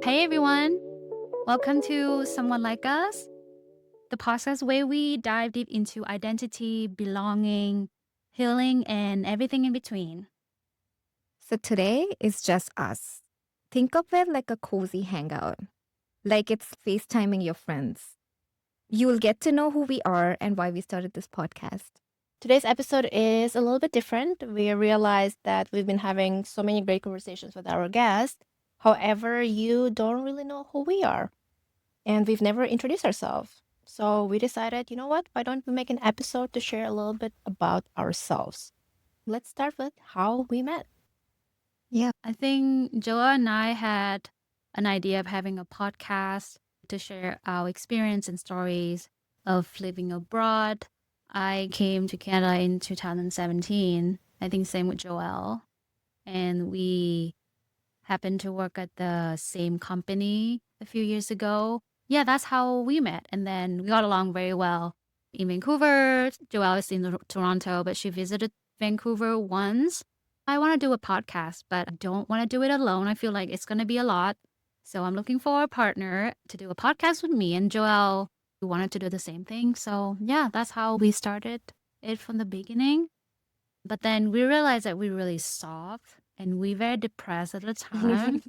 Hey everyone, welcome to Someone Like Us, the podcast where we dive deep into identity, belonging, healing, and everything in between. So today is just us. Think of it like a cozy hangout, like it's FaceTiming your friends. You'll get to know who we are and why we started this podcast. Today's episode is a little bit different. We realized that we've been having so many great conversations with our guests. However, you don't really know who we are, and we've never introduced ourselves. So we decided, you know what? Why don't we make an episode to share a little bit about ourselves? Let's start with how we met. I think Joa and I had an idea of having a podcast to share our experience and stories of living abroad. I came to Canada in 2017. I think same with Joelle. And we happened to work at the same company a few years ago. Yeah, that's how we met. And then we got along very well in Vancouver. Joelle is in Toronto, but she visited Vancouver once. I want to do a podcast, but I don't want to do it alone. I feel like it's going to be a lot. So I'm looking for a partner to do a podcast with me. And Joelle wanted to do the same thing. So yeah, that's how we started it from the beginning. But then we realized that we're really soft and we very depressed at the time.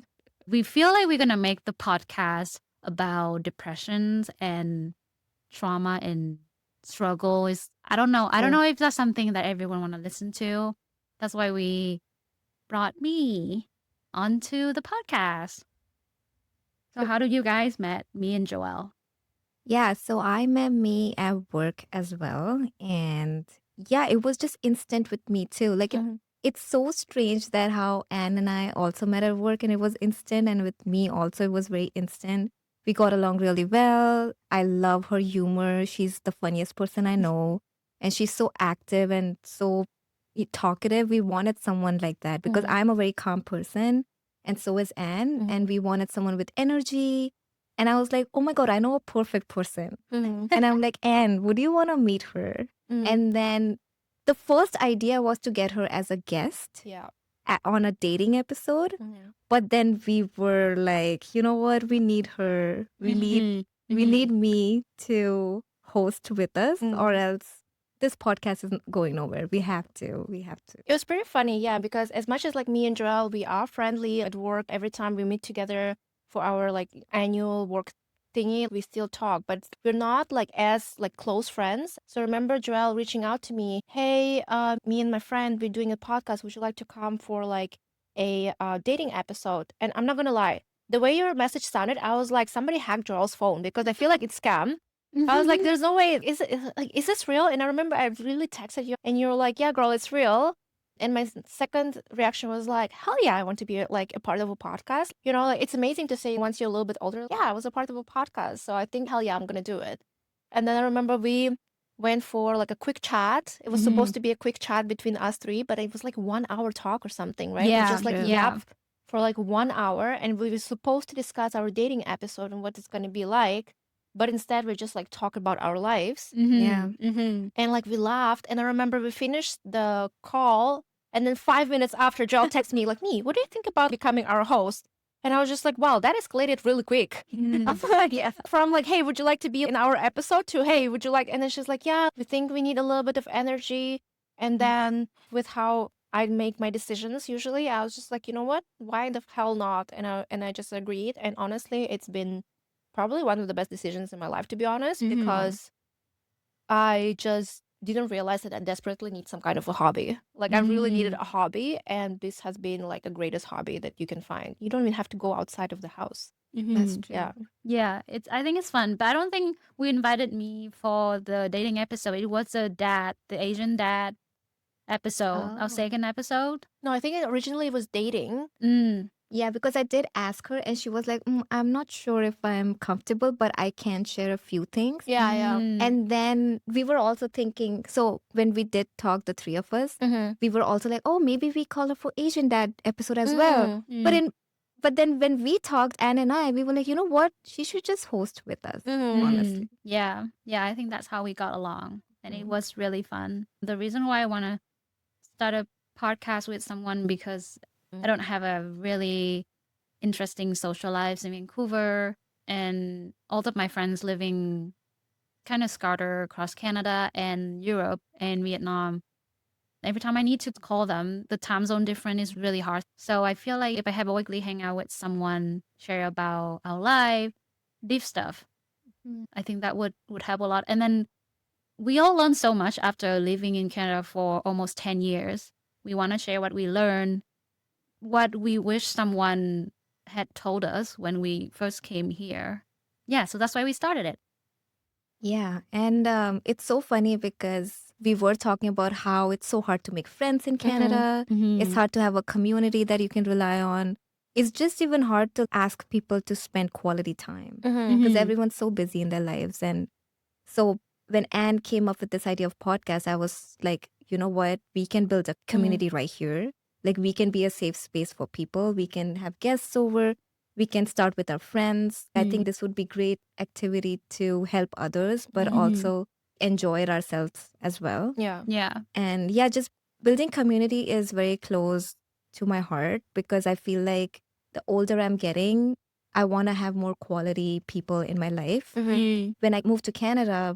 We feel like we're going to make the podcast about depressions and trauma and struggle. I don't know. I don't know if that's something that everyone want to listen to. That's why we brought me onto the podcast. So how did you guys met, me and Joelle? Yeah, so I met me at work as well. And yeah, it was just instant with me too. It's so strange that how Anne and I also met at work and it was instant. And with me also, it was very instant. We got along really well. I love her humor. She's the funniest person I know. And she's so active and so talkative. We wanted someone like that because I'm a very calm person. And so is Anne. And we wanted someone with energy. And I was like, oh my God, I know a perfect person. And I'm like, Anne, would you want to meet her? And then the first idea was to get her as a guest Yeah. on a dating episode. But then we were like, you know what? We need her. We need me to host with us, or else this podcast isn't going nowhere. We have to. It was pretty funny, yeah, because as much as like me and Joelle, we are friendly at work. Every time we meet together for our like annual work thingy, we still talk, but we're not like as like close friends. So remember Joelle reaching out to me, hey, me and my friend, we're doing a podcast. Would you like to come for like a dating episode? And I'm not gonna lie, the way your message sounded, I was like, somebody hacked Joelle's phone because I feel like it's scam. I was like, there's no way. Is this real? And I remember I really texted you and you were like, yeah, girl, it's real. And my second reaction was like, hell yeah, I want to be like a part of a podcast. You know, like it's amazing to say once you're a little bit older, yeah, I was a part of a podcast. So I think, hell yeah, I'm going to do it. And then I remember we went for like a quick chat. It was supposed to be a quick chat between us three, but it was like 1 hour talk or something, right? Yeah, we just like true. yapped for like 1 hour and we were supposed to discuss our dating episode and what it's going to be like. But instead, we just like talk about our lives. Yeah. And like we laughed. And I remember we finished the call. And then 5 minutes after, Joel texted me, like, me, what do you think about becoming our host? And I was just like, wow, that escalated really quick. From like, hey, would you like to be in our episode to, hey, would you like? And then she's like, yeah, we think we need a little bit of energy. And then with how I make my decisions usually, I was just like, you know what? Why the hell not? And I just agreed. And honestly, it's been probably one of the best decisions in my life, to be honest, because I just didn't realize that I desperately need some kind of a hobby. Like I really needed a hobby, and this has been like the greatest hobby that you can find. You don't even have to go outside of the house. That's true. Yeah. Yeah, I think it's fun, but I don't think we invited me for the dating episode. It was the Asian dad episode, our second episode. No, I think originally it was dating. Yeah, because I did ask her and she was like, I'm not sure if I'm comfortable, but I can share a few things. Yeah. And then we were also thinking, so when we did talk, the three of us, we were also like, oh, maybe we call her for Asian Dad episode as well. But then when we talked, Anne and I, we were like, you know what? She should just host with us, honestly. Yeah, I think that's how we got along. And it was really fun. The reason why I want to start a podcast with someone because I don't have a really interesting social lives in Vancouver, and all of my friends living kind of scattered across Canada and Europe and Vietnam. Every time I need to call them, the time zone difference is really hard. So I feel like if I have a weekly hangout with someone, share about our life, deep stuff, I think that would help a lot. And then we all learn so much after living in Canada for almost 10 years. We want to share what we learned, what we wish someone had told us when we first came here. Yeah, so that's why we started it. Yeah, and it's so funny because we were talking about how it's so hard to make friends in Canada. It's hard to have a community that you can rely on. It's just even hard to ask people to spend quality time because everyone's so busy in their lives. And so when Anne came up with this idea of podcast, I was like, you know what? We can build a community right here. Like we can be a safe space for people. We can have guests over. We can start with our friends. I think this would be great activity to help others, but also enjoy it ourselves as well. Yeah. Yeah. And yeah, just building community is very close to my heart because I feel like the older I'm getting, I want to have more quality people in my life. When I moved to Canada,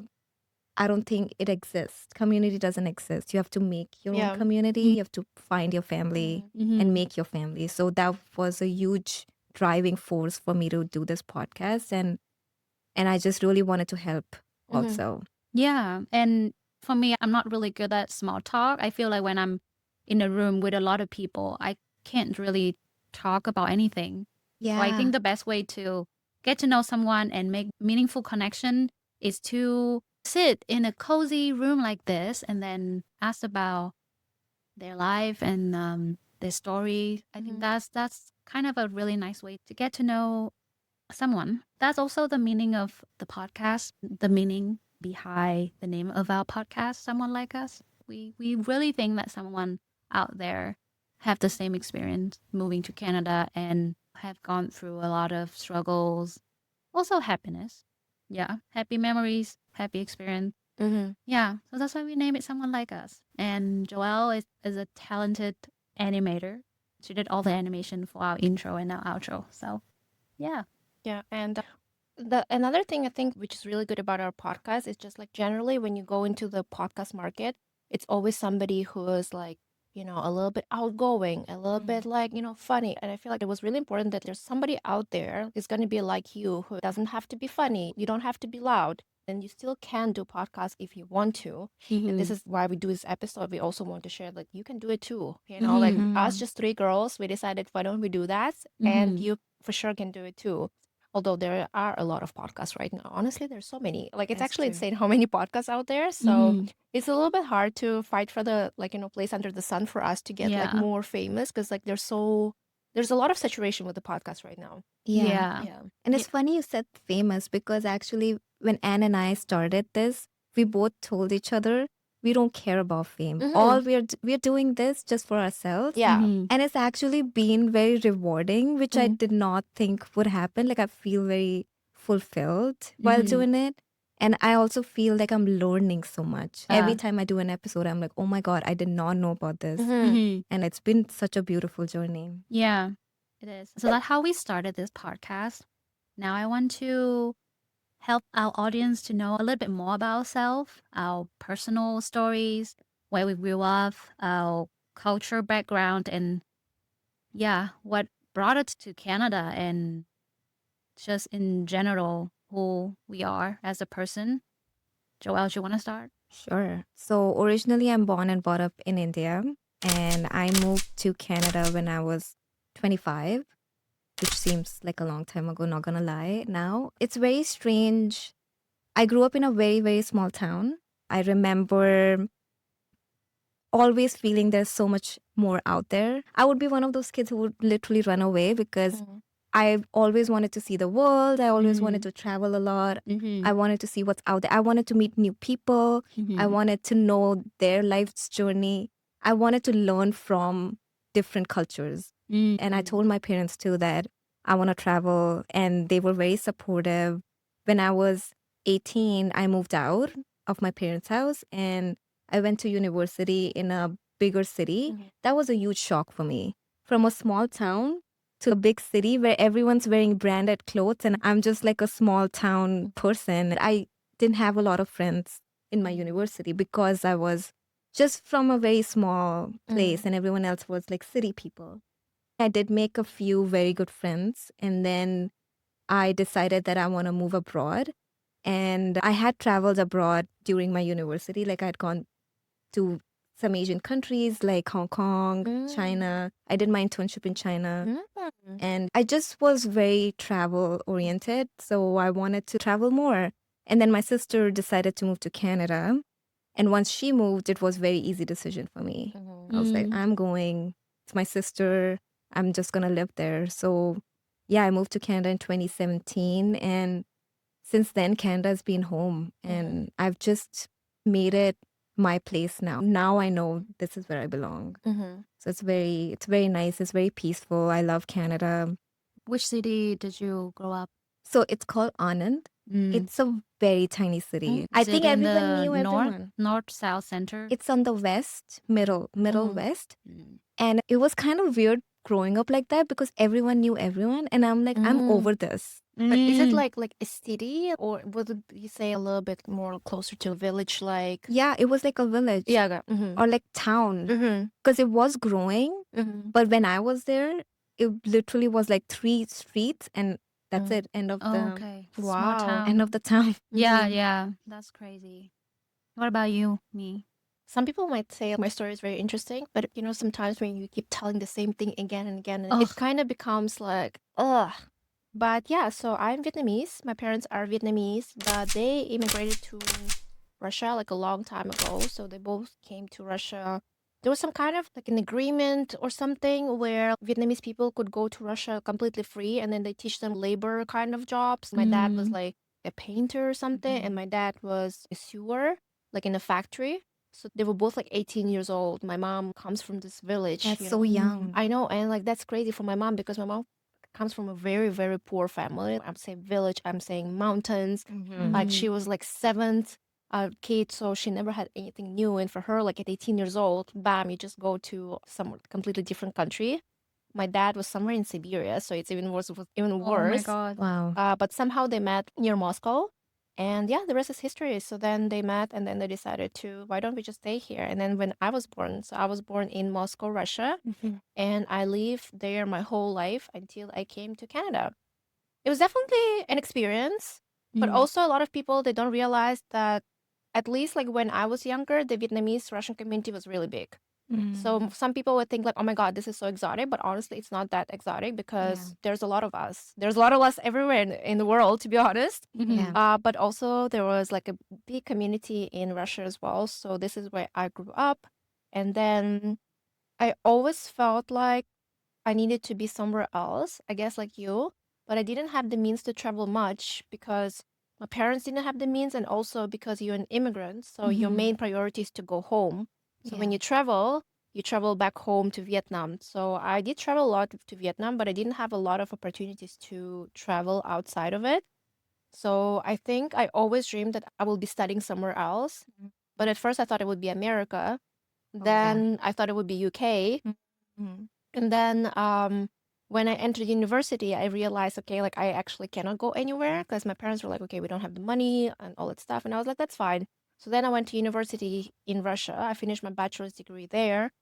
I don't think it exists. Community doesn't exist. You have to make your Yeah. own community. You have to find your family and make your family. So that was a huge driving force for me to do this podcast. And I just really wanted to help also. Yeah. And for me, I'm not really good at small talk. I feel like when I'm in a room with a lot of people, I can't really talk about anything. Yeah. So I think the best way to get to know someone and make meaningful connection is to sit in a cozy room like this and then ask about their life and their story. I think that's kind of a really nice way to get to know someone. That's also the meaning of the podcast, the meaning behind the name of our podcast, Someone Like Us. We really think that someone out there have the same experience moving to Canada and have gone through a lot of struggles, also happiness. Yeah, happy memories, happy experience. Yeah, so that's why we name it Someone Like Us. And Joelle is a talented animator. She did all the animation for our intro and our outro. So, yeah. Yeah, and the another thing I think which is really good about our podcast is just like generally when you go into the podcast market, it's always somebody who is like, a little bit outgoing, a little bit like, funny. And I feel like it was really important that there's somebody out there who's going to be like you who doesn't have to be funny. You don't have to be loud. And you still can do podcasts if you want to. And this is why we do this episode. We also want to share like you can do it too. Like us just three girls, we decided why don't we do that? And you for sure can do it too. Although there are a lot of podcasts right now. Honestly, there's so many. Like it's That's actually true. insane how many podcasts out there. So it's a little bit hard to fight for the place under the sun for us to get like Yeah. more famous because like there's a lot of saturation with the podcast right now. Yeah. Yeah. And it's funny you said famous because actually, when Anne and I started this, we both told each other we don't care about fame. All we're doing this just for ourselves. Yeah. And it's actually been very rewarding, which I did not think would happen. Like I feel very fulfilled while doing it. And I also feel like I'm learning so much. Every time I do an episode, I'm like, oh my God, I did not know about this. And it's been such a beautiful journey. Yeah, it is. So that's how we started this podcast. Now I want to help our audience to know a little bit more about ourselves, our personal stories, where we grew up, our culture background, and yeah, what brought us to Canada and just in general who we are as a person. Joelle, do you want to start? Sure. So originally, I'm born and brought up in India, and I moved to Canada when I was 25, which seems like a long time ago, not gonna lie. Now, it's very strange. I grew up in a very, very small town. I remember always feeling there's so much more out there. I would be one of those kids who would literally run away because I always wanted to see the world. I always wanted to travel a lot. I wanted to see what's out there. I wanted to meet new people. I wanted to know their life's journey. I wanted to learn from different cultures. And I told my parents too that I want to travel, and they were very supportive. When I was 18, I moved out of my parents' house and I went to university in a bigger city. That was a huge shock for me. From a small town to a big city where everyone's wearing branded clothes and I'm just like a small town person. I didn't have a lot of friends in my university because I was just from a very small place and everyone else was like city people. I did make a few very good friends and then I decided that I want to move abroad. And I had traveled abroad during my university. Like I had gone to some Asian countries like Hong Kong, China. I did my internship in China. And I just was very travel oriented. So I wanted to travel more. And then my sister decided to move to Canada. And once she moved, it was a very easy decision for me. I was like, I'm going. It's my sister. I'm just going to live there. So yeah, I moved to Canada in 2017. And since then, Canada's been home. And I've just made it my place now. Now I know this is where I belong. So it's very nice. It's very peaceful. I love Canada. Which city did you grow up? So it's called Anand. It's a very tiny city. I Is think it in everyone the knew everyone. north, south, center? It's on the west, middle west. Mm. And it was kind of weird growing up like that because everyone knew everyone. And I'm like, I'm over this. But is it like a city, or would you say a little bit more closer to a village like? Yeah, it was like a village. Yeah. Or like town. Because it was growing. But when I was there, it literally was like 3 streets and that's it. End of Oh, the okay. Small Wow. town. end of the town. Yeah. That's crazy. What about you, me? Some people might say my story is very interesting, but sometimes when you keep telling the same thing again and again, it Ugh. kind of becomes like, ugh. But yeah, so I'm Vietnamese. My parents are Vietnamese, but they immigrated to Russia like a long time ago. So they both came to Russia. There was some kind of like an agreement or something where Vietnamese people could go to Russia completely free, and then they teach them labor kind of jobs. My dad was like a painter or something, and my dad was a sewer, like in a factory. So they were both like 18 years old. My mom comes from this village. That's you so know. young. I know, and like that's crazy for my mom because my mom comes from a very, very poor family. I'm saying village, I'm saying mountains. Like she was like seventh kid, so she never had anything new. And for her, like at 18 years old, bam, you just go to some completely different country. My dad was somewhere in Siberia, so it's even worse. It was even Oh my worse. God. Wow. But somehow they met near Moscow. And yeah, the rest is history. So then they met and then they decided to, why don't we just stay here? And then when I was born, so I was born in Moscow, Russia, and I lived there my whole life until I came to Canada. It was definitely an experience, but also a lot of people, they don't realize that at least like when I was younger, the Vietnamese Russian community was really big. So some people would think like, oh my God, this is so exotic. But honestly, it's not that exotic because there's a lot of us. There's a lot of us everywhere in the world, to be honest. Yeah. But also there was like a big community in Russia as well. So this is where I grew up. And then I always felt like I needed to be somewhere else, I guess like you. But I didn't have the means to travel much because my parents didn't have the means, and also because you're an immigrant. So your main priority is to go home. So when you travel back home to Vietnam. So I did travel a lot to Vietnam, but I didn't have a lot of opportunities to travel outside of it. So I think I always dreamed that I will be studying somewhere else. But at first I thought it would be America. Then I thought it would be UK. And then when I entered university, I realized, okay, like I actually cannot go anywhere because my parents were like, okay, we don't have the money and all that stuff. And I was like, that's fine. So then I went to university in Russia. I finished my bachelor's degree there.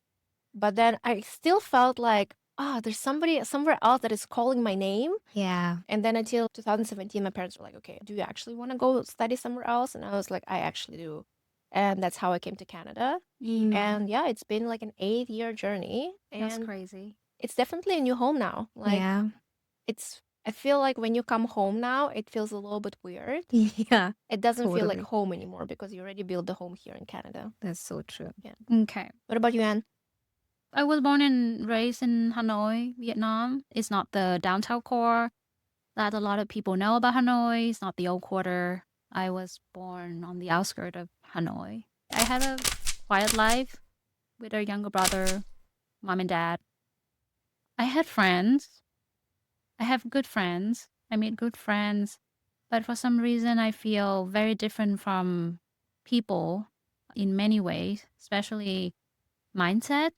But then I still felt like, there's somebody somewhere else that is calling my name. Yeah. And then until 2017, my parents were like, okay, do you actually want to go study somewhere else? And I was like, I actually do. And that's how I came to Canada. And yeah, it's been like an 8-year journey. That's And crazy. it's definitely a new home now. Like Yeah. I feel like when you come home now, it feels a little bit weird. Yeah. It doesn't feel like Totally. home anymore because you already built the home here in Canada. That's so true. Okay. What about you, Anne? I was born and raised in Hanoi, Vietnam. It's not the downtown core that a lot of people know about Hanoi. It's not the old quarter. I was born on the outskirts of Hanoi. I had a quiet life with a younger brother, mom and dad. I had friends. I have good friends. I made good friends. But for some reason, I feel very different from people in many ways, especially mindset.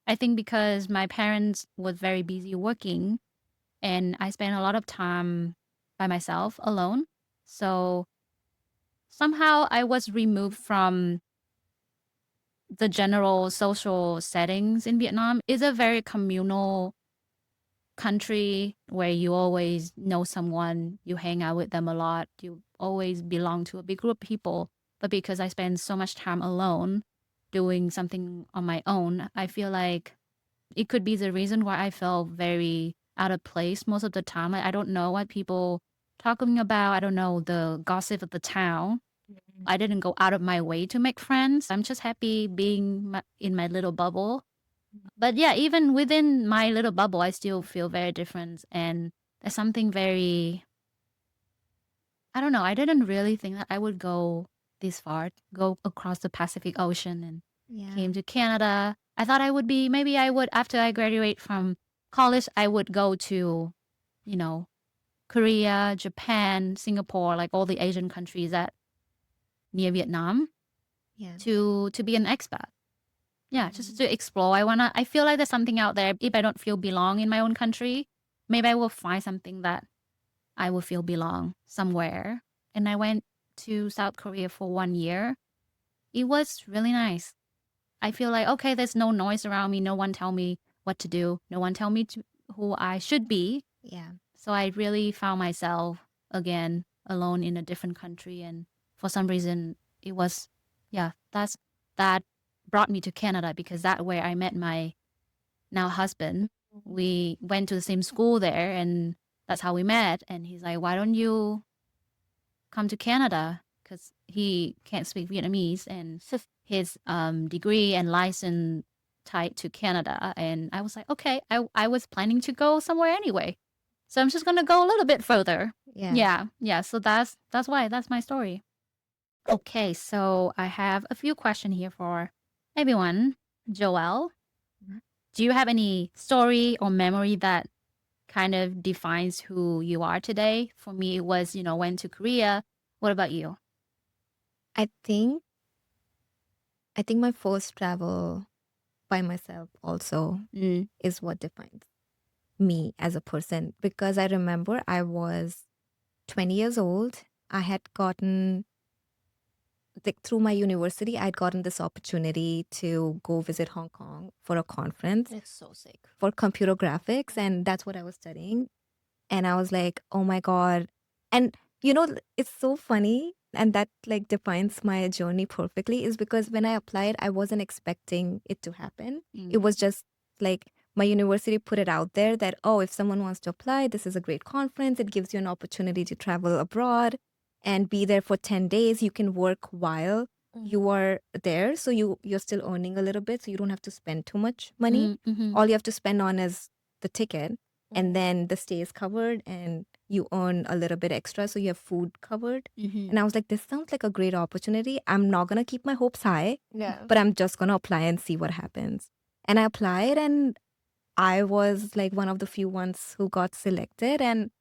I think because my parents was very busy working and I spent a lot of time by myself alone. So somehow I was removed from the general social settings in Vietnam. It's a very communal country where you always know someone, you hang out with them a lot, you always belong to a big group of people. But because I spend so much time alone doing something on my own, I feel like it could be the reason why I felt very out of place most of the time. Like, I don't know what people talking about. I don't know the gossip of the town. I didn't go out of my way to make friends. I'm just happy being in my little bubble. But yeah, even within my little bubble, I still feel very different. And there's something very, I don't know, I didn't really think that I would go this far, go across the Pacific Ocean and Yeah. came to Canada. I thought I would be, maybe I would, after I graduate from college, I would go to, you know, Korea, Japan, Singapore, like all the Asian countries that near Vietnam Yeah. to be an expat. Yeah, just to explore. I feel like there's something out there. If I don't feel belong in my own country, maybe I will find something that I will feel belong somewhere. And I went to South Korea for 1 year. It was really nice. I feel like, okay, there's no noise around me. No one tell me what to do. No one tell me who I should be. Yeah. So I really found myself again alone in a different country. And for some reason, it was, yeah, that brought me to Canada because that's where I met my now husband. We went to the same school there and that's how we met. And he's like, why don't you come to Canada? Because he can't speak Vietnamese and his degree and license tied to Canada. And I was like, okay, I was planning to go somewhere anyway. So I'm just going to go a little bit further. Yeah. Yeah. So that's why. That's my story. Okay, so I have a few questions here for everyone. Joelle, do you have any story or memory that kind of defines who you are today? For me, it was, went to Korea. What about you? I think my first travel by myself also is what defines me as a person, because I remember I was 20 years old. I had gotten, like, through my university, I'd gotten this opportunity to go visit Hong Kong for a conference It's so sick. for computer graphics, and that's what I was studying. And I was like, oh my God. And it's so funny, and that like defines my journey perfectly, is because when I applied, I wasn't expecting it to happen. It was just like my university put it out there that, oh, if someone wants to apply, this is a great conference. It gives you an opportunity to travel abroad and be there for 10 days. You can work while you are there. So you're still earning a little bit. So you don't have to spend too much money. All you have to spend on is the ticket. And then the stay is covered and you earn a little bit extra. So you have food covered. And I was like, this sounds like a great opportunity. I'm not going to keep my hopes high, but I'm just going to apply and see what happens. And I applied and I was like one of the few ones who got selected. And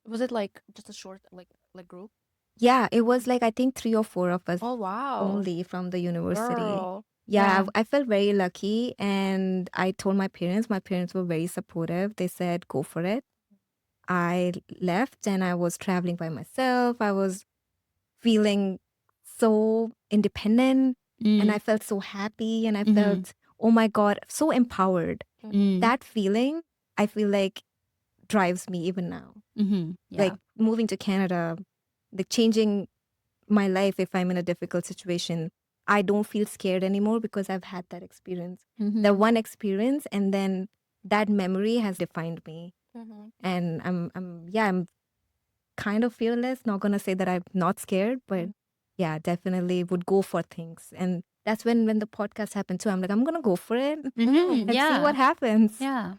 was it like just a short like group? Yeah, it was like I think 3 or 4 of us Oh wow. only from the university. Girl. Yeah, I felt very lucky, and I told my parents. My parents were very supportive. They said, go for it. I left and I was traveling by myself. I was feeling so independent and I felt so happy and I felt, oh my God, so empowered. That feeling, I feel like, drives me even now. Like moving to Canada, like changing my life if I'm in a difficult situation. I don't feel scared anymore because I've had that experience. The one experience, and then that memory has defined me. And I'm kind of fearless. Not gonna say that I'm not scared, but yeah, definitely would go for things. And that's when the podcast happened too. I'm like, I'm gonna go for it and see what happens. Yeah.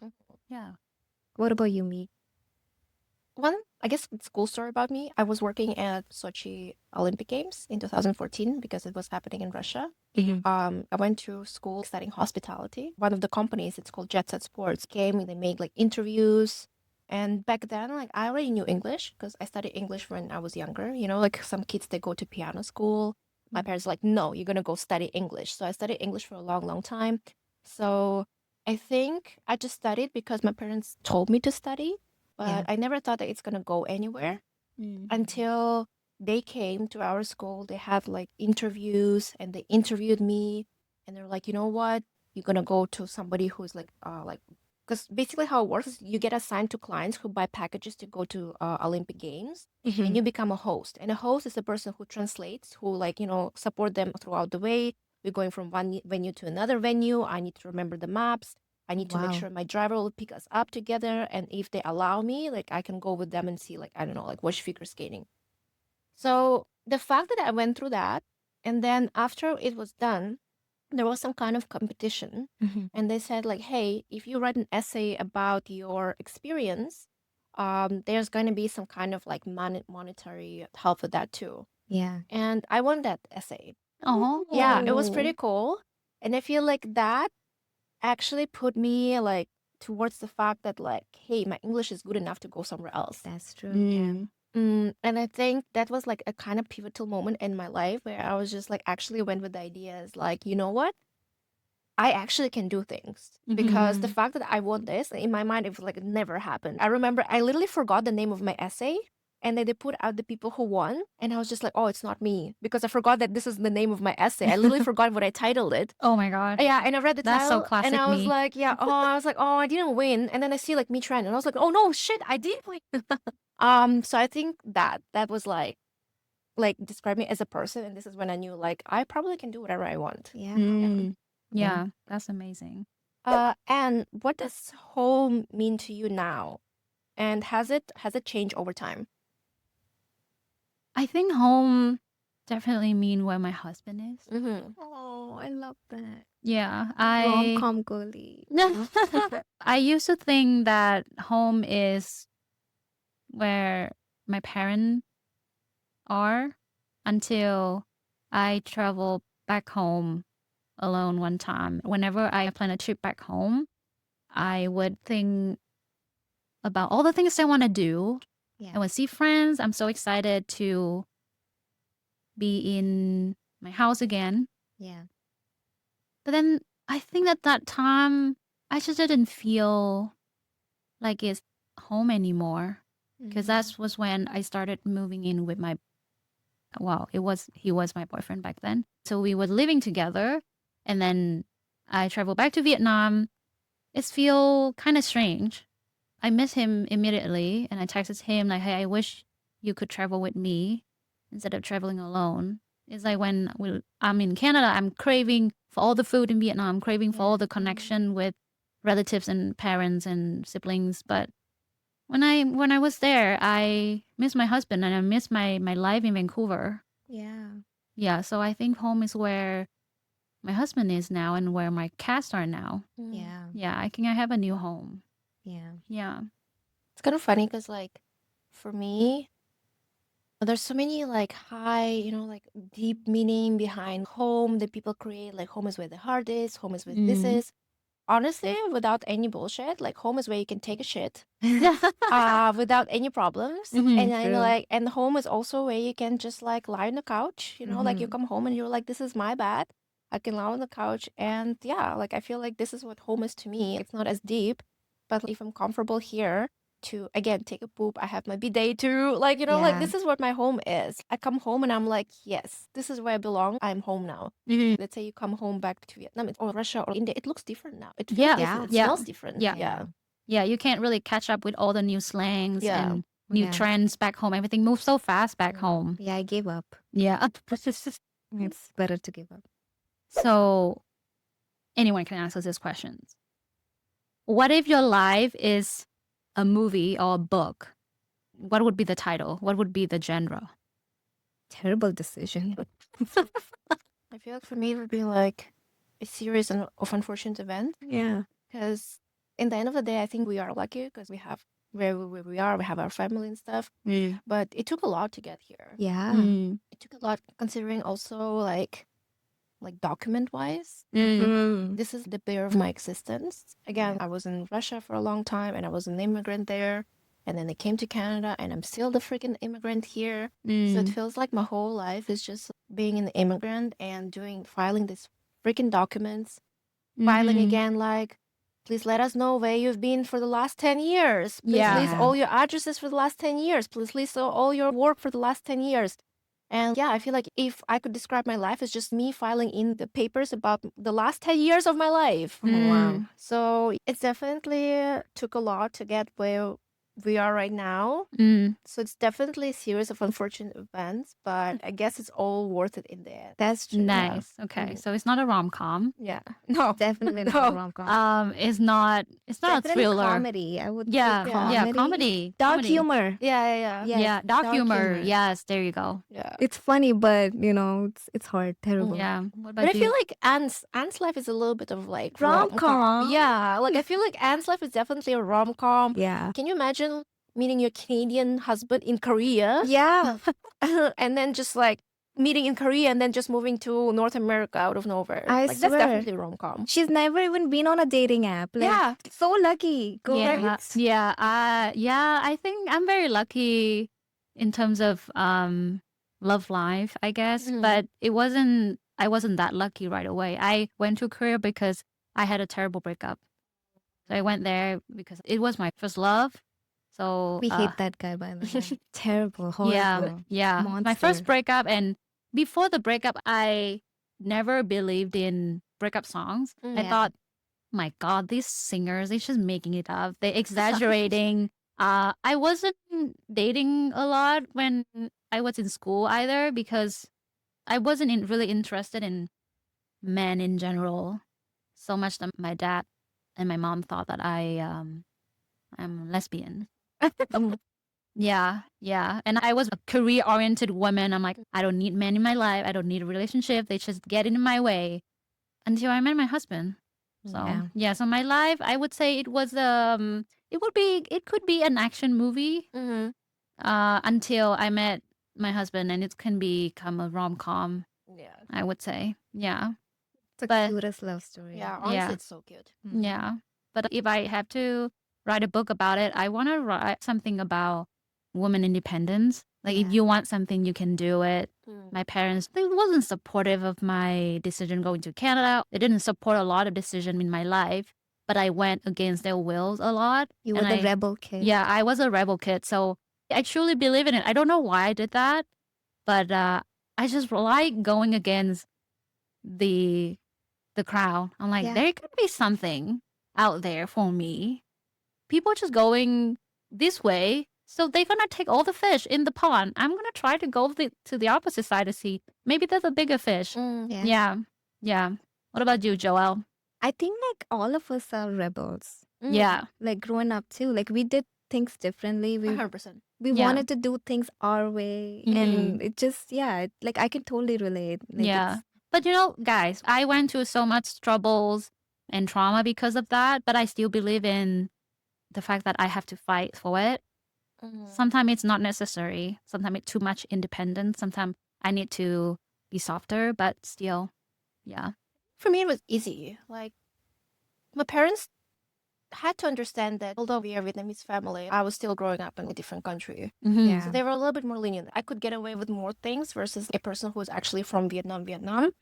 What about you, Me? One, I guess it's a cool story about me. I was working at Sochi Olympic Games in 2014 because it was happening in Russia. I went to school studying hospitality. One of the companies, it's called Jet Set Sports, came and they made like interviews. And back then, like I already knew English because I studied English when I was younger. Like some kids, they go to piano school. My parents were like, no, you're going to go study English. So I studied English for a long, long time. So I think I just studied because my parents told me to study. but I never thought that it's gonna go anywhere until they came to our school. They had like interviews and they interviewed me, and they're like, you know what, you're gonna go to somebody who's like because basically how it works is you get assigned to clients who buy packages to go to Olympic Games, and you become a host. And a host is a person who translates, who like support them throughout the way. We're going from one venue to another venue. I need to remember the maps. I need to make sure my driver will pick us up together, and if they allow me, like I can go with them and see, like, I don't know, like watch figure skating. So the fact that I went through that, and then after it was done, there was some kind of competition, and they said like, hey, if you write an essay about your experience, there's going to be some kind of like monetary help for that too. Yeah. And I won that essay. Oh. Yeah, it was pretty cool. And I feel like that actually put me like towards the fact that like, hey, my English is good enough to go somewhere else. That's true. Yeah. And I think that was like a kind of pivotal moment in my life where I was just like actually went with the ideas like, you know what? I actually can do things, because the fact that I won this in my mind, it was like it never happened. I remember I literally forgot the name of my essay, and then they put out the people who won, and I was just like, oh, it's not me, because I forgot that this is the name of my essay. I literally forgot what I titled it. Oh my God. Yeah, and I read the That's so title, classic and I was me. like, yeah, I was like, oh, I didn't win, and then I see like me trying, and I was like, oh no, shit, I did win. So I think that was like describe me as a person, and this is when I knew like I probably can do whatever I want. Yeah. Yeah, that's amazing. And what does home mean to you now? And has it changed over time? I think home definitely mean where my husband is. Oh, I love that. Yeah, Rom-com girly. I used to think that home is where my parents are until I travel back home alone one time. Whenever I plan a trip back home, I would think about all the things I want to do. Yeah. I want to see friends. I'm so excited to be in my house again. Yeah. But then I think at that time, I just didn't feel like it's home anymore. Because that was when I started moving in with my, he was my boyfriend back then. So we were living together, and then I traveled back to Vietnam. It feel kind of strange. I miss him immediately, and I texted him like, hey, I wish you could travel with me instead of traveling alone. It's like when I'm in Canada, I'm craving for all the food in Vietnam, craving for all the connection with relatives and parents and siblings. But when I was there, I miss my husband, and I miss my life in Vancouver. Yeah. Yeah, so I think home is where my husband is now and where my cats are now. Yeah. Yeah, I think I have a new home. Yeah. Yeah. It's kind of funny because like for me, there's so many like high, like deep meaning behind home that people create. Like home is where the heart is, home is where this is. Honestly, without any bullshit, like home is where you can take a shit without any problems. And then True. and home is also where you can just like lie on the couch, like you come home and you're like, this is my bed. I can lie on the couch, and yeah, like I feel like this is what home is to me. It's not as deep, but if I'm comfortable here to again take a poop, I have my bidet too. Like, like Yeah. this is what my home is. I come home and I'm like, yes, this is where I belong. I'm home now. Let's say you come home back to Vietnam or Russia or India, it looks different now. It feels different. It smells different. Yeah. Yeah, you can't really catch up with all the new slangs and new Yeah. trends back home. Everything moves so fast back home. Yeah, I gave up. Yeah. It's better to give up. So anyone can answer this question. What if your life is a movie or a book? What would be the title? What would be the genre? Terrible decision. I feel like for me, it would be like a series of unfortunate events. Yeah. Because in the end of the day, I think we are lucky because we have where we are, we have our family and stuff. But it took a lot to get here. Yeah. It took a lot considering also like document wise. This is the bear of my existence. Again, I was in Russia for a long time and I was an immigrant there. And then I came to Canada and I'm still the freaking immigrant here. So it feels like my whole life is just being an immigrant and filing these freaking documents, filing again like please let us know where you've been for the last 10 years. Please list Yeah. all your addresses for the last 10 years. Please list all your work for the last 10 years. And yeah, I feel like if I could describe my life as just me filing in the papers about the last 10 years of my life. Oh, wow. So it definitely took a lot to get where we are right now. So it's definitely a series of unfortunate events, but I guess it's all worth it in the end. That's true. Nice. Okay. So it's not a rom-com. Yeah. No. Definitely not No. a rom-com. It's not a Definitely thriller. comedy. I would Yeah. say Yeah. Comedy. Dark Comedy. humor. Yeah. Yes, Yeah. Dark humor. humor. Yes. There you go. Yeah. It's funny, but it's hard, terrible. Yeah. What about But I you? feel like Anne's life is a little bit of like Rom-com. Yeah, like I feel like Anne's life is definitely a rom-com. Yeah. Can you imagine meeting your Canadian husband in Korea Yeah. and then just like meeting in Korea and then just moving to North America out of nowhere? I Like swear. that's definitely rom-com. She's never even been on a dating app. Like, Yeah. so lucky. Go yeah. right. Yeah. I think I'm very lucky in terms of love life, I guess. But I wasn't that lucky right away. I went to Korea because I had a terrible breakup. So I went there because it was my first love. So We hate that guy, by the way. Terrible, horrible. yeah. My Monster. first breakup, and before the breakup, I never believed in breakup songs. I Yeah. thought, my God, these singers, they're just making it up. They're exaggerating. I wasn't dating a lot when I was in school either because I wasn't really interested in men in general. So much that my dad and my mom thought that I'm lesbian. Yeah. And I was a career-oriented woman. I'm like, I don't need men in my life. I don't need a relationship. They just get in my way until I met my husband. So Yeah. so my life, I would say it was it could be an action movie until I met my husband, and it can become a rom-com, Yeah. I would say. Yeah. It's the But- cutest love story. Yeah, honestly, Yeah. it's so good. Yeah. But if I have to write a book about it, I want to write something about woman independence. Like if Yeah. you want something, you can do it. My parents, they wasn't supportive of my decision going to Canada. They didn't support a lot of decision in my life, but I went against their wills a lot. You were and the I- rebel kid. Yeah, I was a rebel kid. So I truly believe in it. I don't know why I did that, but I just like going against the crowd. I'm like, Yeah. there could be something out there for me. People just going this way, so they're gonna take all the fish in the pond. I'm gonna try to go to the opposite side to see maybe there's a bigger fish. Yeah. Yeah. What about you, Joelle? I think like all of us are rebels. Yeah. Like growing up too. Like we did things differently. We 100%. Yeah. wanted to do things our way. And it just like I can totally relate. Like, Yeah. it's- But guys, I went through so much troubles and trauma because of that, but I still believe in the fact that I have to fight for it. Sometimes it's not necessary. Sometimes it's too much independence. Sometimes I need to be softer, but still, yeah. For me, it was easy. Like, my parents had to understand that although we are Vietnamese family, I was still growing up in a different country. Yeah. So they were a little bit more lenient. I could get away with more things versus a person who was actually from Vietnam.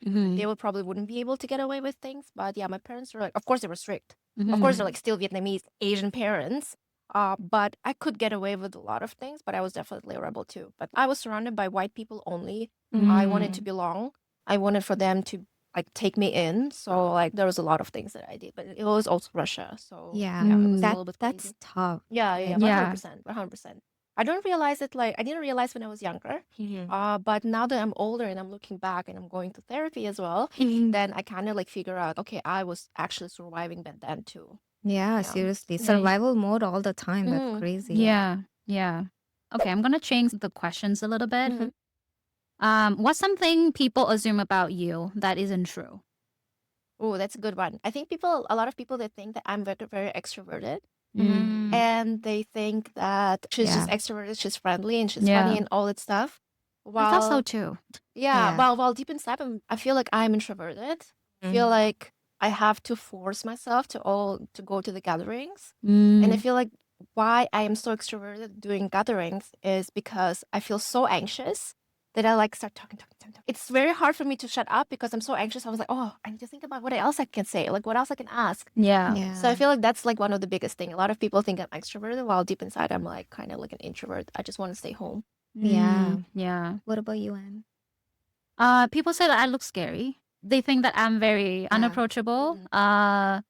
They would probably wouldn't be able to get away with things. But yeah, my parents were like, of course they were strict. Of course they're like still Vietnamese Asian parents. But I could get away with a lot of things, but I was definitely a rebel too. But I was surrounded by white people only. I wanted to belong. I wanted for them to like take me in. So like there was a lot of things that I did, but it was also Russia. So Yeah. it was a That, little bit that's crazy. tough. Yeah, Yeah. 100%, 100%. I don't realize it I didn't realize when I was younger. But now that I'm older and I'm looking back and I'm going to therapy as well, then I kind of like figure out, okay, I was actually surviving back then too. Yeah, seriously. Survival mode all the time. That's crazy. Yeah. Okay, I'm gonna change the questions a little bit. What's something people assume about you that isn't true? Oh, that's a good one. I think a lot of people, they think that I'm very, very extroverted. Mm. And they think that she's just Yeah. extroverted, she's friendly, and she's Yeah. funny and all that stuff. I thought so too. Yeah, Yeah. while deep inside, I feel like I'm introverted. I feel like I have to force myself to go to the gatherings. And I feel like why I am so extroverted during gatherings is because I feel so anxious that I like start talking. It's very hard for me to shut up because I'm so anxious. I was like, oh, I need to think about what else I can say, like what else I can ask. Yeah. So I feel like that's like one of the biggest thing. A lot of people think I'm extroverted, while deep inside I'm like kind of like an introvert. I just want to stay home. Yeah. Yeah. What about you, Anne? People say that I look scary. They think that I'm very unapproachable. I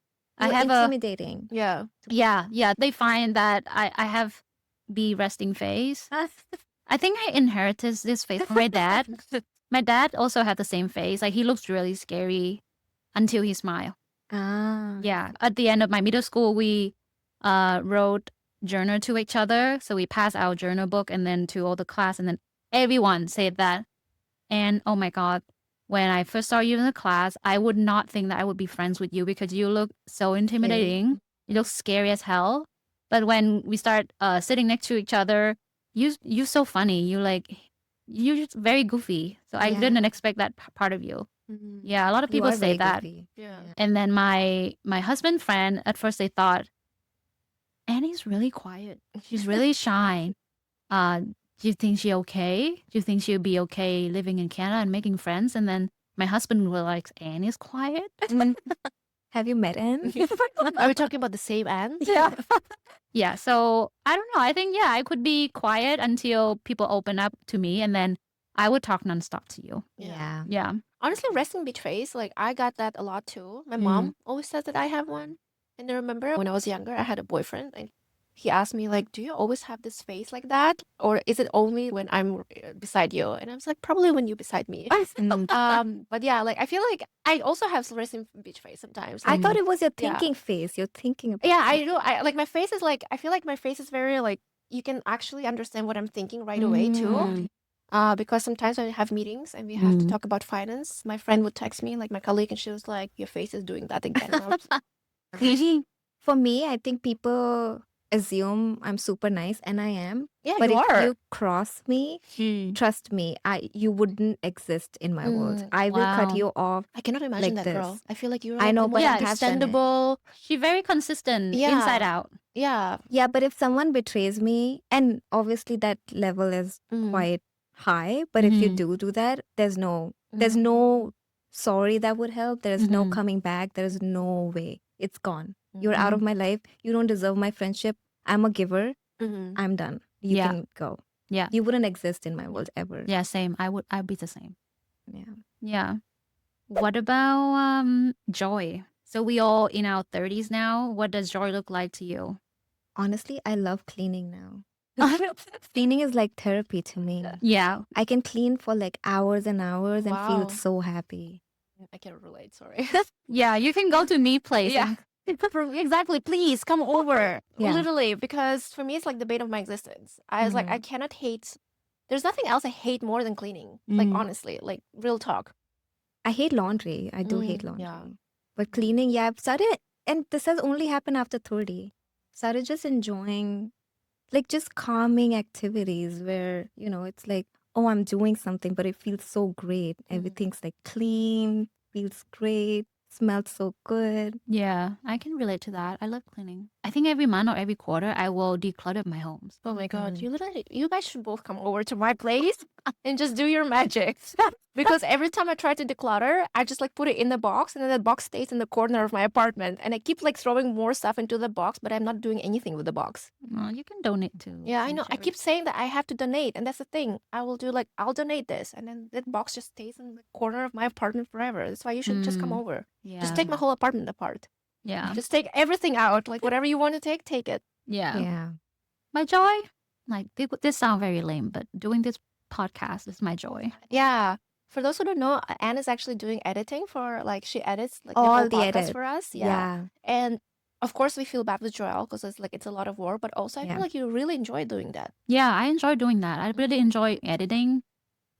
You're have intimidating. Yeah. yeah. They find that I have the resting face. I think I inherited this face from my dad. My dad also had the same face. Like he looks really scary until he smiles. Ah. Yeah. At the end of my middle school, we wrote journal to each other. So we passed our journal book and then to all the class, and then everyone said that. And oh my God, when I first saw you in the class, I would not think that I would be friends with you because you look so intimidating. You look scary as hell. But when we start sitting next to each other, you're so funny. You're just very goofy. So I didn't expect that part of you. Yeah, a lot of people say that. Yeah. And then my husband friend, at first they thought, Annie's really quiet. She's really shy. Do you think she's okay? Do you think she'll be okay living in Canada and making friends? And then my husband was like, Annie's quiet? Have you met Anne? Are we talking about the same Anne? Yeah. Yeah, so I don't know. I think, yeah, I could be quiet until people open up to me, and then I would talk nonstop to you. Yeah. Yeah. Honestly, resting bitch face, like I got that a lot too. My mom always says that I have one. And I remember when I was younger, I had a boyfriend and he asked me like, do you always have this face like that? Or is it only when I'm beside you? And I was like, probably when you're beside me. But yeah, like I feel like I also have resting bitch face sometimes. I Like, thought it was your thinking face. You're thinking about yeah, I do. I like my face is like, I feel like my face is very like, you can actually understand what I'm thinking right away too. Because sometimes when we have meetings and we have to talk about finance, my friend would text me, like my colleague, and she was like, your face is doing that again. And I was- For me, I think people assume I'm super nice, and I am. yeah, But you if are. you cross me, trust me, you wouldn't exist in my world. I will cut Wow. you off. I cannot imagine like that girl. this. I feel like you're I like know, the but most I have done it. understandable. She's very consistent Yeah. inside out. Yeah. Yeah, but if someone betrays me, and obviously that level is quite high, but if you do that, there's no sorry that would help. There's no coming back. There's no way. It's gone. You're out of my life. You don't deserve my friendship. I'm a giver. I'm done. You Yeah. can go. Yeah. You wouldn't exist in my world ever. Yeah, same. I'd be the same. Yeah. Yeah. What about joy? So we all in our 30s now. What does joy look like to you? Honestly, I love cleaning now. Cleaning is like therapy to me. Yeah. I can clean for like hours and hours and Wow. feel so happy. I can't relate. Sorry. Yeah, you can go to me place. Yeah. Exactly. Please come over. Yeah. Literally, because for me, it's like the bane of my existence. I was like, I cannot hate. There's nothing else I hate more than cleaning. Like, honestly, like real talk. I hate laundry. I do hate laundry. yeah. But cleaning, yeah, I've started, and this has only happened after 30. Started just enjoying, like, just calming activities where, it's like, oh, I'm doing something, but it feels so great. Everything's like clean, feels great, smells so good. Yeah, I can relate to that. I love cleaning. I think every month or every quarter, I will declutter my homes. Oh my God. You guys should both come over to my place and just do your magic. Because every time I try to declutter, I just like put it in the box and then the box stays in the corner of my apartment. And I keep like throwing more stuff into the box, but I'm not doing anything with the box. Well, you can donate to. Yeah, I some know. I keep charity. saying that I have to donate. And that's the thing. I will do like, I'll donate this. And then that box just stays in the corner of my apartment forever. That's why you should just come over. Yeah. Just take my whole apartment apart. Yeah. Just take everything out. Like whatever you want to take it. Yeah. Yeah. My joy, like this sounds very lame, but doing this podcast is my joy. Yeah. For those who don't know, Anne is actually doing editing for like she edits like All the the whole podcast edit. for us. Yeah. And of course we feel bad with Joelle because it's a lot of work, but also I Yeah. feel like you really enjoy doing that. Yeah, I enjoy doing that. I really enjoy editing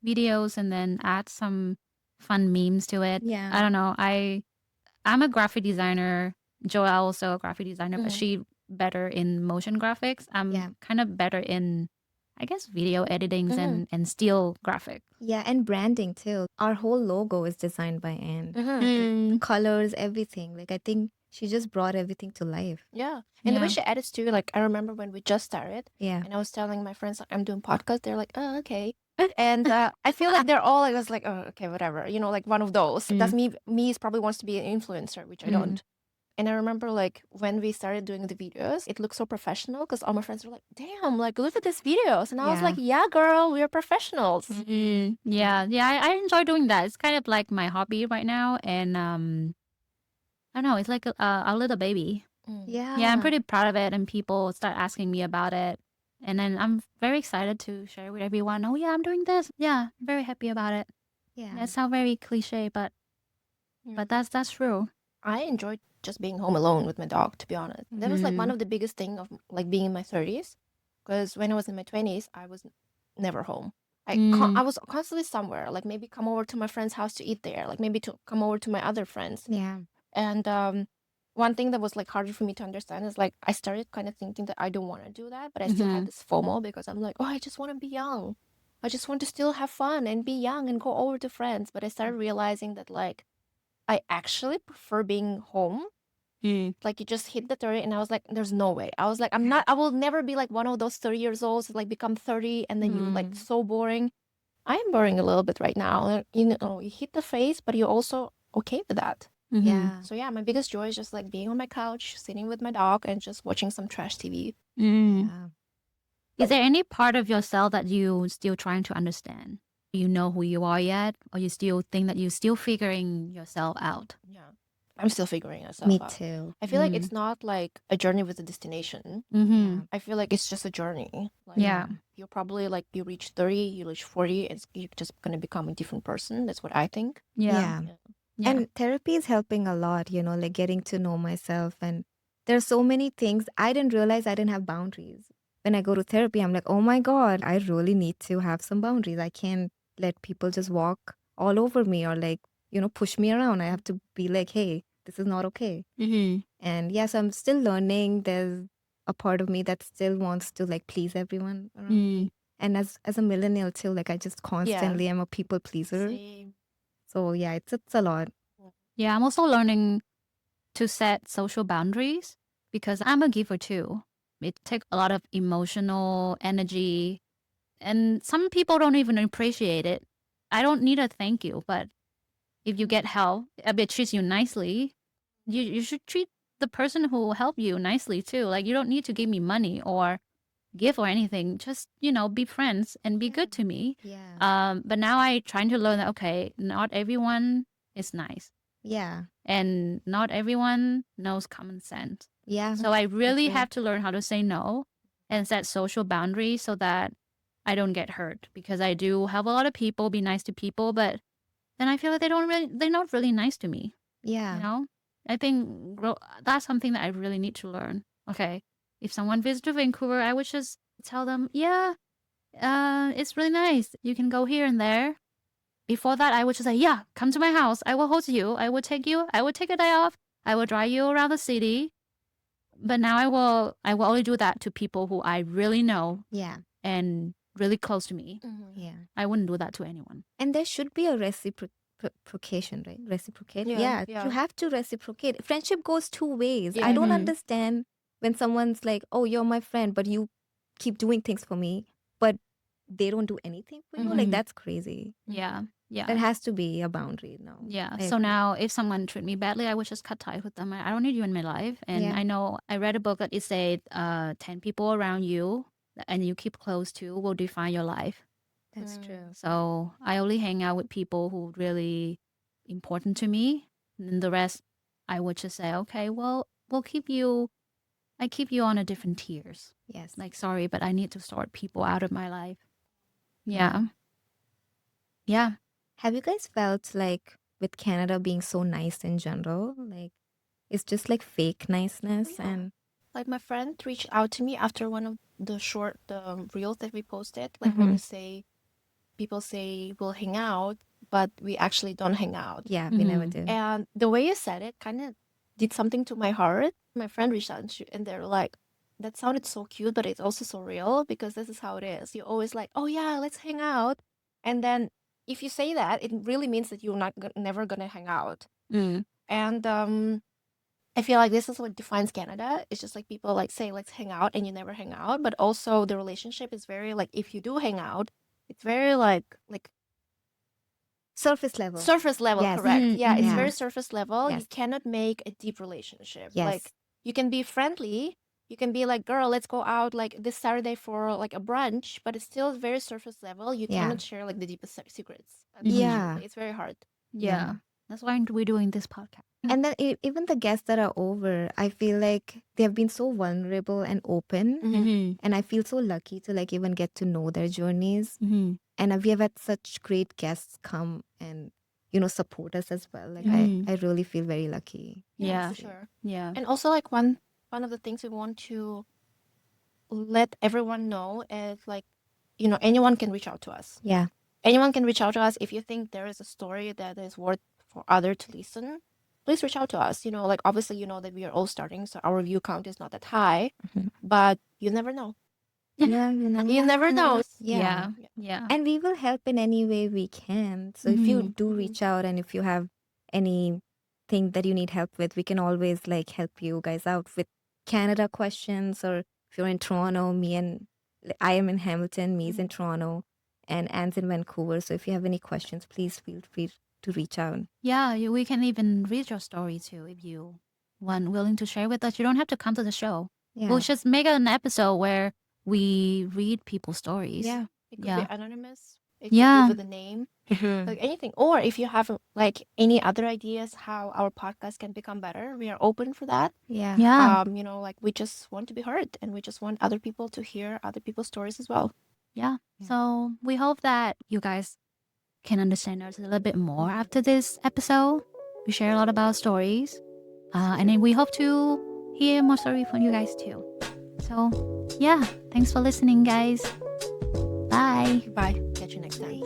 videos and then add some fun memes to it. Yeah. I don't know. I'm a graphic designer. Joelle also a graphic designer, but she better in motion graphics. I'm Yeah. kind of better in, I guess, video editings and still graphic. Yeah, and branding too. Our whole logo is designed by Anne. Colors, everything. Like, I think She just brought everything to life. Yeah. And the way Yeah. she edits too, like I remember when we just started Yeah. and I was telling my friends like I'm doing podcast, they're like, oh, okay. And I feel like they're all like, I was like, oh, okay, whatever. You know, like one of those. That's me is probably wants to be an influencer, which I don't. And I remember like when we started doing the videos, it looked so professional because all my friends were like, damn, like look at these videos. And I was Yeah. like, yeah, girl, we're professionals. Yeah. Yeah. I enjoy doing that. It's kind of like my hobby right now. And I don't know. It's like a little baby. Yeah. Yeah. I'm pretty proud of it. And people start asking me about it. And then I'm very excited to share with everyone. Oh, yeah, I'm doing this. Yeah. Very happy about it. Yeah. That sounds very cliche, but that's true. I enjoyed just being home alone with my dog, to be honest. That was like one of the biggest thing of like being in my 30s. Because when I was in my 20s, I was never home. I was constantly somewhere, like maybe come over to my friend's house to eat there, like maybe to come over to my other friends. Yeah. And one thing that was like harder for me to understand is like I started kind of thinking that I don't want to do that, but I still had this FOMO because I'm like, oh, I just want to be young. I just want to still have fun and be young and go over to friends. But I started realizing that like I actually prefer being home. Like you just hit the 30 and I was like, there's no way. I was like, I will never be like one of those 30 years olds like become 30 and then you like so boring. I am boring a little bit right now. You know, you hit the phase, but you're also okay with that. Yeah. So yeah, my biggest joy is just like being on my couch, sitting with my dog and just watching some trash TV. Yeah. Is there any part of yourself that you still trying to understand? You know who you are yet, or you still think that you're still figuring yourself out? Yeah. I'm still figuring myself Me out. too. I feel like it's not like a journey with a destination. Yeah. I feel like it's just a journey. Like, Yeah. you're probably like you reach 30, you reach 40, you're just gonna become a different person. That's what I think. Yeah. Yeah. And therapy is helping a lot, you know, like getting to know myself. And there's so many things I didn't realize I didn't have boundaries. When I go to therapy, I'm like, oh my God, I really need to have some boundaries. I can't let people just walk all over me or like, you know, push me around. I have to be like, hey, this is not okay. And yes, I'm still learning. There's a part of me that still wants to like please everyone around me. And as a millennial too, like I just constantly am a people pleaser. Same. So yeah, it's a lot. Yeah, I'm also learning to set social boundaries because I'm a giver too. It takes a lot of emotional energy, and some people don't even appreciate it. I don't need a thank you, but if you get help, if it treats you nicely, you should treat the person who helped you nicely too. Like you don't need to give me money or gift or anything. Just be friends and be good to me. Yeah. But now I trying to learn that okay, not everyone is nice. Yeah. And not everyone knows common sense. Yeah. So I really agree. have to learn how to say no and set social boundaries so that I don't get hurt because I do help a lot of people, be nice to people, but then I feel like they're not really nice to me. Yeah. I think that's something that I really need to learn. Okay. If someone visits to Vancouver, I would just tell them, yeah, it's really nice. You can go here and there. Before that, I would just say, yeah, come to my house. I will host you. I will take you. I will take a day off. I will drive you around the city. But now I will only do that to people who I really know Yeah. and really close to me. Yeah. I wouldn't do that to anyone. And there should be a reciprocation, right? Reciprocate. Yeah. You have to reciprocate. Friendship goes two ways. Yeah. I don't understand when someone's like, "Oh, you're my friend, but you keep doing things for me, but they don't do anything for you." Like that's crazy. Yeah. Yeah. There has to be a boundary now. Yeah. I So agree. now if someone treat me badly, I would just cut ties with them. I don't need you in my life. And Yeah. I know I read a book that it said 10 people around you and you keep close to will define your life. That's true. So I only hang out with people who really important to me. And the rest I would just say, okay, well, I keep you on a different tiers. Yes. Like, sorry, but I need to sort people out of my life. Yeah. Yeah. Have you guys felt like with Canada being so nice in general, like it's just like fake niceness and Like my friend reached out to me after one of the reels that we posted. Like when you say, people say we'll hang out, but we actually don't hang out. yeah, we never do. And the way you said it kind of did something to my heart. My friend reached out and they're like, that sounded so cute, but it's also so real because this is how it is. You're always like, oh yeah, let's hang out. And then if you say that, it really means that you're never gonna hang out. And I feel like this is what defines Canada. It's just like people like say, let's hang out, and you never hang out. But also the relationship is very like, if you do hang out, it's very like Surface level. surface level, Yes. correct? Mhm, Yeah, it's mhm. very surface level. You Yes. cannot make a deep relationship. Yes. Like you can be friendly, you can be like, girl, let's go out like this Saturday for like a brunch, but it's still very surface level. You Yeah. cannot share like the deepest secrets. Mhm. Yeah. Unfortunately, it's very hard. Yeah. That's why we're doing this podcast. And then even the guests that are over, I feel like they have been so vulnerable and open. Mm-hmm. And I feel so lucky to like even get to know their journeys. Mm-hmm. And we have had such great guests come and, support us as well. Like Mhm. I really feel very lucky. Yeah. for sure. Yeah. And also like one of the things we want to let everyone know is like, anyone can reach out to us. Yeah. Anyone can reach out to us if you think there is a story that is worth for other to listen. Please reach out to us. Like obviously that we are all starting, so our view count is not that high, Mhm. but you never know. Yeah, You never know. Yeah. Yeah. And we will help in any way we can. So if you do reach out and if you have anything that you need help with, we can always like help you guys out with Canada questions. Or if you're in Toronto, I am in Hamilton, me's in Toronto, and Anne's in Vancouver. So if you have any questions, please feel free to reach out. Yeah, we can even read your story too if you want willing to share with us. You don't have to come to the show. Yeah. We'll just make an episode where we read people's stories. Yeah. It could Yeah. be anonymous. It Yeah. could be with a name, like anything. Or if you have like any other ideas how our podcast can become better, we are open for that. Yeah. Yeah. Like we just want to be heard, and we just want other people to hear other people's stories as well. Yeah. Yeah. So we hope that you guys can understand us a little bit more after this episode. We share a lot about stories. And then we hope to hear more stories from you guys too. So, yeah, thanks for listening, guys. Bye. Bye. Catch you next time.